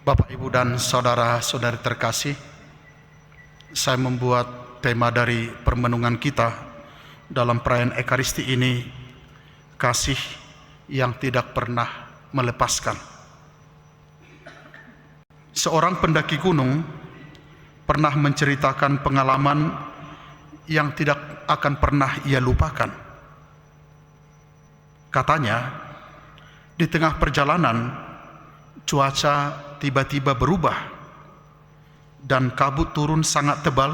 Bapak, Ibu, dan saudara-saudari terkasih, saya membuat tema dari permenungan kita dalam perayaan Ekaristi ini, kasih yang tidak pernah melepaskan. Seorang pendaki gunung pernah menceritakan pengalaman yang tidak akan pernah ia lupakan. Katanya, di tengah perjalanan, cuaca tiba-tiba berubah dan kabut turun sangat tebal,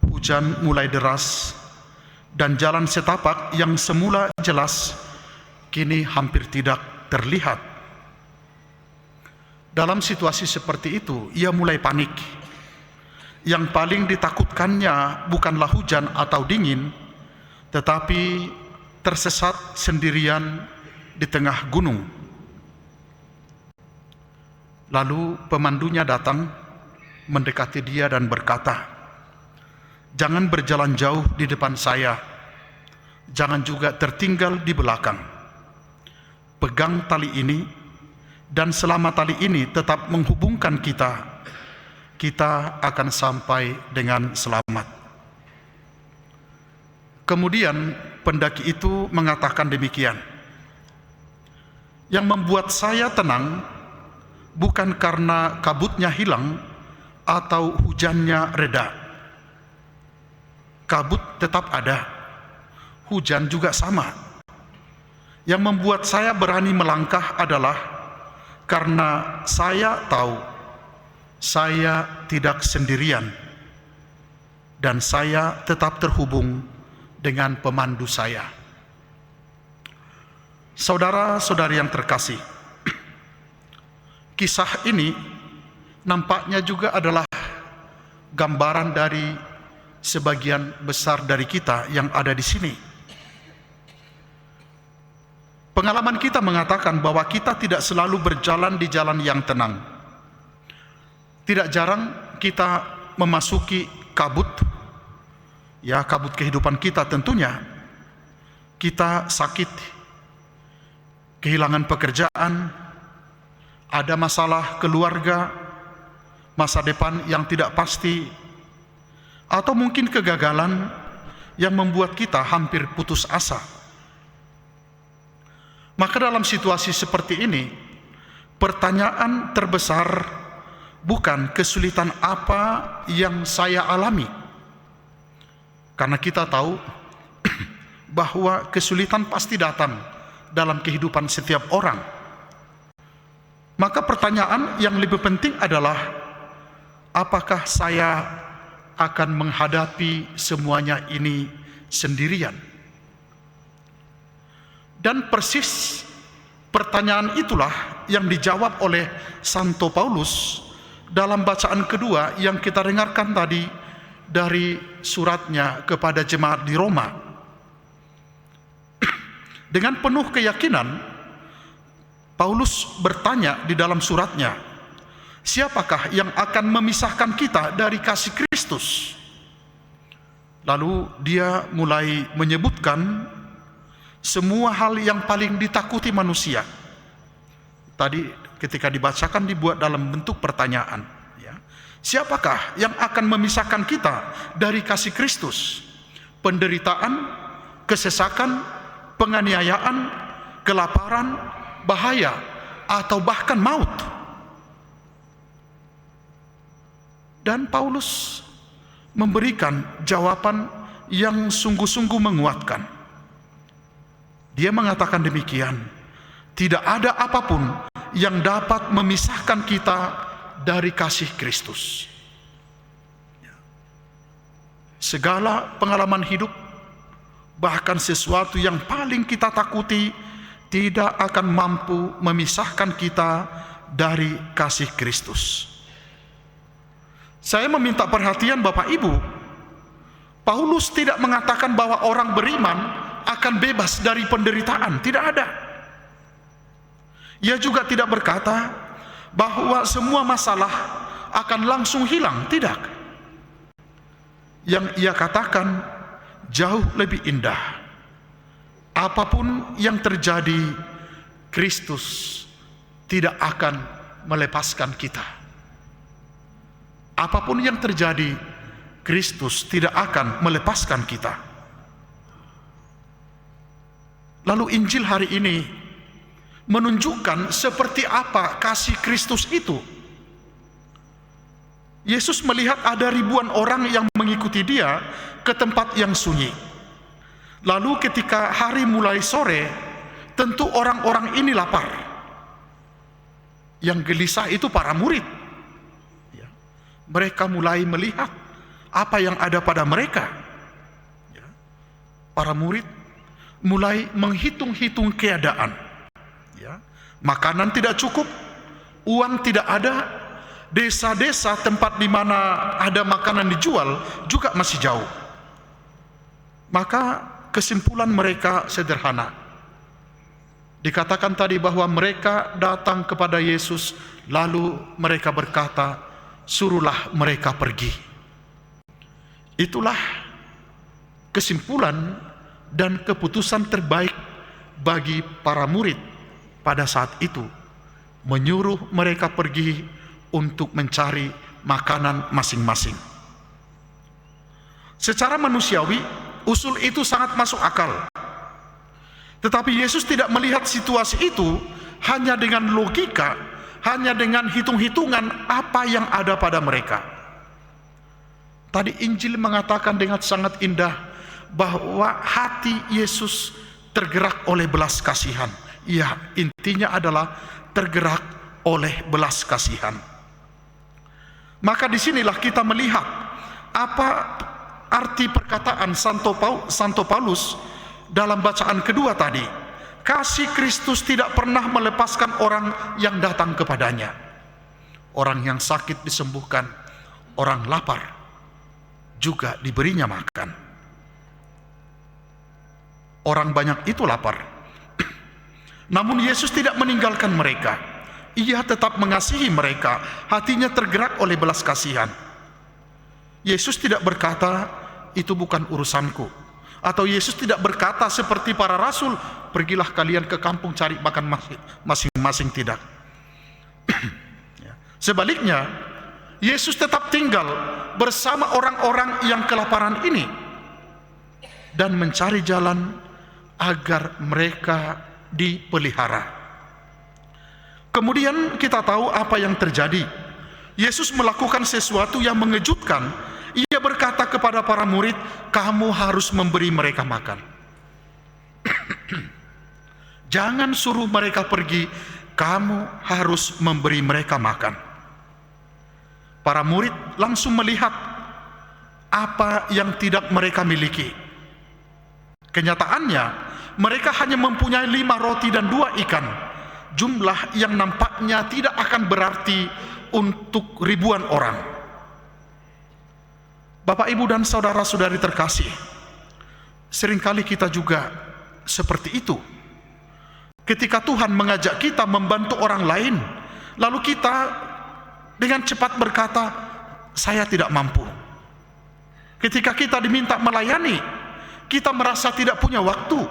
hujan mulai deras, dan jalan setapak yang semula jelas kini hampir tidak terlihat. Dalam situasi seperti itu, ia mulai panik. Yang paling ditakutkannya bukanlah hujan atau dingin, tetapi tersesat sendirian di tengah gunung. Lalu pemandunya datang, mendekati dia dan berkata, "Jangan berjalan jauh di depan saya, jangan juga tertinggal di belakang. Pegang tali ini, dan selama tali ini tetap menghubungkan kita, kita akan sampai dengan selamat." Kemudian pendaki itu mengatakan demikian, "Yang membuat saya tenang bukan karena kabutnya hilang atau hujannya reda. Kabut tetap ada, hujan juga sama. Yang membuat saya berani melangkah adalah karena saya tahu saya tidak sendirian dan saya tetap terhubung dengan pemandu saya." Saudara-saudari yang terkasih, kisah ini nampaknya juga adalah gambaran dari sebagian besar dari kita yang ada di sini. Pengalaman kita mengatakan bahwa kita tidak selalu berjalan di jalan yang tenang. Tidak jarang kita memasuki kabut, kabut kehidupan kita tentunya. Kita sakit, kehilangan pekerjaan, ada masalah keluarga, masa depan yang tidak pasti, atau mungkin kegagalan yang membuat kita hampir putus asa. Maka dalam situasi seperti ini, pertanyaan terbesar bukan kesulitan apa yang saya alami, karena kita tahu bahwa kesulitan pasti datang dalam kehidupan setiap orang. Maka pertanyaan yang lebih penting adalah, apakah saya akan menghadapi semuanya ini sendirian? Dan persis pertanyaan itulah yang dijawab oleh Santo Paulus dalam bacaan kedua yang kita dengarkan tadi dari suratnya kepada jemaat di Roma. Dengan penuh keyakinan, Paulus bertanya di dalam suratnya, siapakah yang akan memisahkan kita dari kasih Kristus? Lalu dia mulai menyebutkan semua hal yang paling ditakuti manusia. Tadi ketika dibacakan dibuat dalam bentuk pertanyaan. Siapakah yang akan memisahkan kita dari kasih Kristus? Penderitaan, kesesakan, penganiayaan, kelaparan, bahaya, atau bahkan maut. Dan Paulus memberikan jawaban yang sungguh-sungguh menguatkan. Dia mengatakan demikian, tidak ada apapun yang dapat memisahkan kita dari kasih Kristus. Segala pengalaman hidup, bahkan sesuatu yang paling kita takuti, tidak akan mampu memisahkan kita dari kasih Kristus. Saya meminta perhatian Bapak Ibu, Paulus tidak mengatakan bahwa orang beriman akan bebas dari penderitaan, tidak ada. Ia juga tidak berkata bahwa semua masalah akan langsung hilang, tidak. Yang ia katakan jauh lebih indah. Apapun yang terjadi, Kristus tidak akan melepaskan kita. Apapun yang terjadi, Kristus tidak akan melepaskan kita. Lalu Injil hari ini menunjukkan seperti apa kasih Kristus itu. Yesus melihat ada ribuan orang yang mengikuti dia ke tempat yang sunyi. Lalu ketika hari mulai sore, tentu orang-orang ini lapar. Yang gelisah itu para murid. Mereka mulai melihat apa yang ada pada mereka. Para murid mulai menghitung-hitung keadaan. Makanan tidak cukup, uang tidak ada, desa-desa tempat di mana ada makanan dijual juga masih jauh. Maka kesimpulan mereka sederhana. Dikatakan tadi bahwa mereka datang kepada Yesus, lalu mereka berkata, suruhlah mereka pergi. Itulah kesimpulan dan keputusan terbaik bagi para murid pada saat itu, menyuruh mereka pergi untuk mencari makanan masing-masing. Secara manusiawi, usul itu sangat masuk akal. Tetapi Yesus tidak melihat situasi itu hanya dengan logika, hanya dengan hitung-hitungan apa yang ada pada mereka. Tadi Injil mengatakan dengan sangat indah bahwa hati Yesus tergerak oleh belas kasihan. Ya, intinya adalah tergerak oleh belas kasihan. Maka disinilah kita melihat apa arti perkataan Santo Paulus dalam bacaan kedua tadi. Kasih Kristus tidak pernah melepaskan orang yang datang kepadanya. Orang yang sakit disembuhkan, orang lapar juga diberinya makan. Orang banyak itu lapar. Namun Yesus tidak meninggalkan mereka. Ia tetap mengasihi mereka. Hatinya tergerak oleh belas kasihan. Yesus tidak berkata, itu bukan urusanku. Atau Yesus tidak berkata seperti para rasul, pergilah kalian ke kampung cari makan masing-masing. Tidak. Sebaliknya, Yesus tetap tinggal bersama orang-orang yang kelaparan ini dan mencari jalan agar mereka dipelihara. Kemudian kita tahu apa yang terjadi. Yesus melakukan sesuatu yang mengejutkan. Ia berkata kepada para murid, kamu harus memberi mereka makan. Jangan suruh mereka pergi, kamu harus memberi mereka makan. Para murid langsung melihat apa yang tidak mereka miliki. Kenyataannya, mereka hanya mempunyai 5 roti dan 2 ikan. Jumlah yang nampaknya tidak akan berarti untuk ribuan orang. Bapak, Ibu, dan saudara-saudari terkasih, seringkali kita juga seperti itu. Ketika Tuhan mengajak kita membantu orang lain, lalu kita dengan cepat berkata, saya tidak mampu. Ketika kita diminta melayani, kita merasa tidak punya waktu.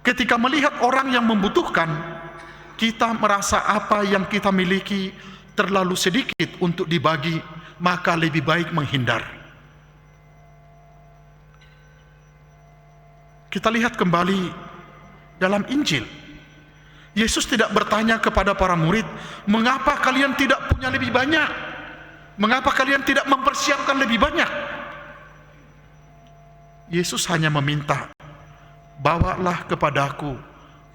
Ketika melihat orang yang membutuhkan, kita merasa apa yang kita miliki terlalu sedikit untuk dibagi, maka lebih baik menghindar. Kita lihat kembali dalam Injil. Yesus tidak bertanya kepada para murid, mengapa kalian tidak punya lebih banyak? Mengapa kalian tidak mempersiapkan lebih banyak? Yesus hanya meminta, bawalah kepadaku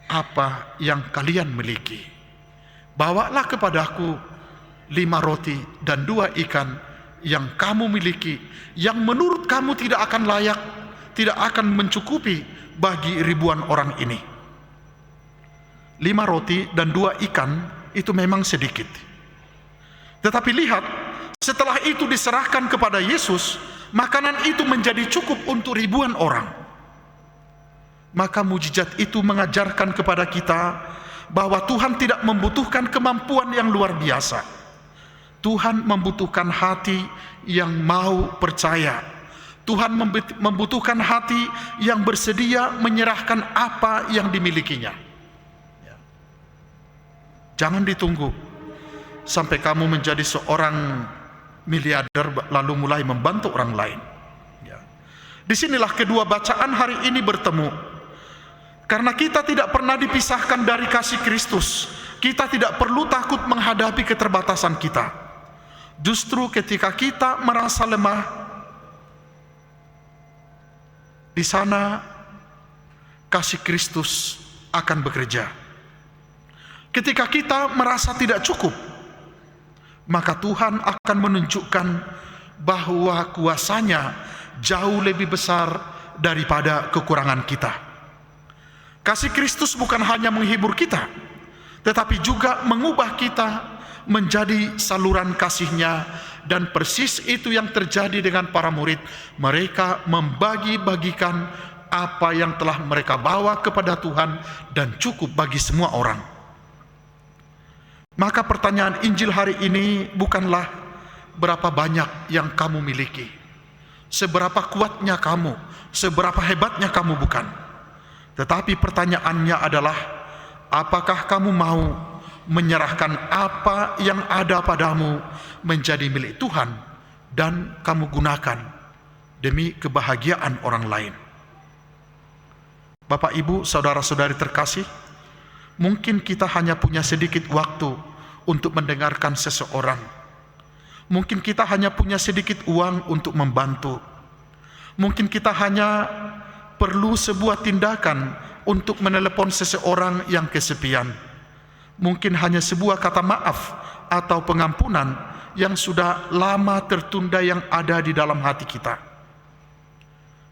apa yang kalian miliki. Bawalah kepadaku 5 roti dan 2 ikan yang kamu miliki, yang menurut kamu tidak akan layak, tidak akan mencukupi bagi ribuan orang ini. 5 roti dan 2 ikan itu memang sedikit. Tetapi lihat, setelah itu diserahkan kepada Yesus, makanan itu menjadi cukup untuk ribuan orang. Maka mujizat itu mengajarkan kepada kita bahwa Tuhan tidak membutuhkan kemampuan yang luar biasa. Tuhan membutuhkan hati yang mau percaya. Tuhan membutuhkan hati yang bersedia menyerahkan apa yang dimilikinya. Jangan ditunggu sampai kamu menjadi seorang miliarder lalu mulai membantu orang lain. Ya. Disinilah kedua bacaan hari ini bertemu. Karena kita tidak pernah dipisahkan dari kasih Kristus, kita tidak perlu takut menghadapi keterbatasan kita. Justru ketika kita merasa lemah, di sana kasih Kristus akan bekerja. Ketika kita merasa tidak cukup, maka Tuhan akan menunjukkan bahwa kuasa-Nya jauh lebih besar daripada kekurangan kita. Kasih Kristus bukan hanya menghibur kita, tetapi juga mengubah kita menjadi saluran kasih-Nya. Dan persis itu yang terjadi dengan para murid. Mereka membagi-bagikan apa yang telah mereka bawa kepada Tuhan dan cukup bagi semua orang. Maka pertanyaan Injil hari ini bukanlah berapa banyak yang kamu miliki, seberapa kuatnya kamu, seberapa hebatnya kamu, bukan. Tetapi pertanyaannya adalah, apakah kamu mau menyerahkan apa yang ada padamu menjadi milik Tuhan dan kamu gunakan demi kebahagiaan orang lain. Bapak, Ibu, saudara-saudari terkasih, mungkin kita hanya punya sedikit waktu untuk mendengarkan seseorang. Mungkin kita hanya punya sedikit uang untuk membantu. Mungkin kita hanya perlu sebuah tindakan untuk menelepon seseorang yang kesepian. Mungkin hanya sebuah kata maaf atau pengampunan yang sudah lama tertunda yang ada di dalam hati kita.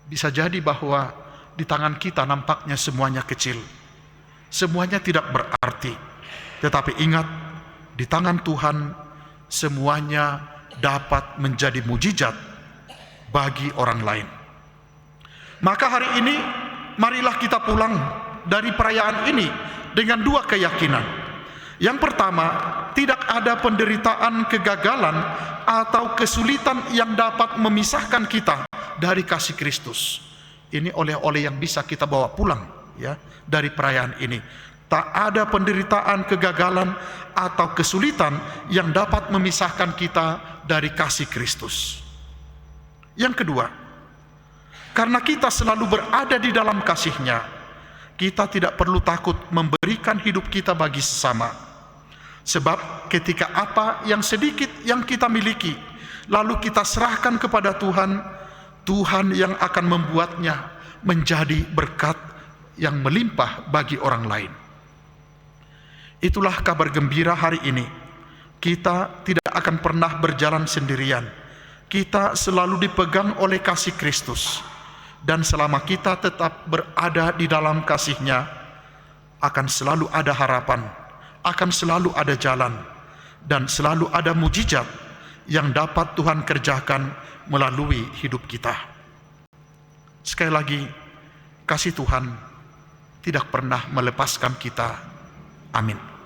Bisa jadi bahwa di tangan kita nampaknya semuanya kecil, semuanya tidak berarti. Tetapi ingat, di tangan Tuhan semuanya dapat menjadi mujizat bagi orang lain. Maka hari ini marilah kita pulang dari perayaan ini dengan dua keyakinan. Yang pertama, tidak ada penderitaan, kegagalan atau kesulitan yang dapat memisahkan kita dari kasih Kristus. Ini oleh-oleh yang bisa kita bawa pulang, ya, dari perayaan ini. Tak ada penderitaan, kegagalan atau kesulitan yang dapat memisahkan kita dari kasih Kristus. Yang kedua, karena kita selalu berada di dalam kasih-Nya, kita tidak perlu takut memberikan hidup kita bagi sesama. Sebab ketika apa yang sedikit yang kita miliki lalu kita serahkan kepada Tuhan, Tuhan yang akan membuatnya menjadi berkat yang melimpah bagi orang lain. Itulah kabar gembira hari ini. Kita tidak akan pernah berjalan sendirian. Kita selalu dipegang oleh kasih Kristus. Dan selama kita tetap berada di dalam kasih-Nya, akan selalu ada harapan, akan selalu ada jalan, dan selalu ada mujizat yang dapat Tuhan kerjakan melalui hidup kita. Sekali lagi, kasih Tuhan tidak pernah melepaskan kita. Amin.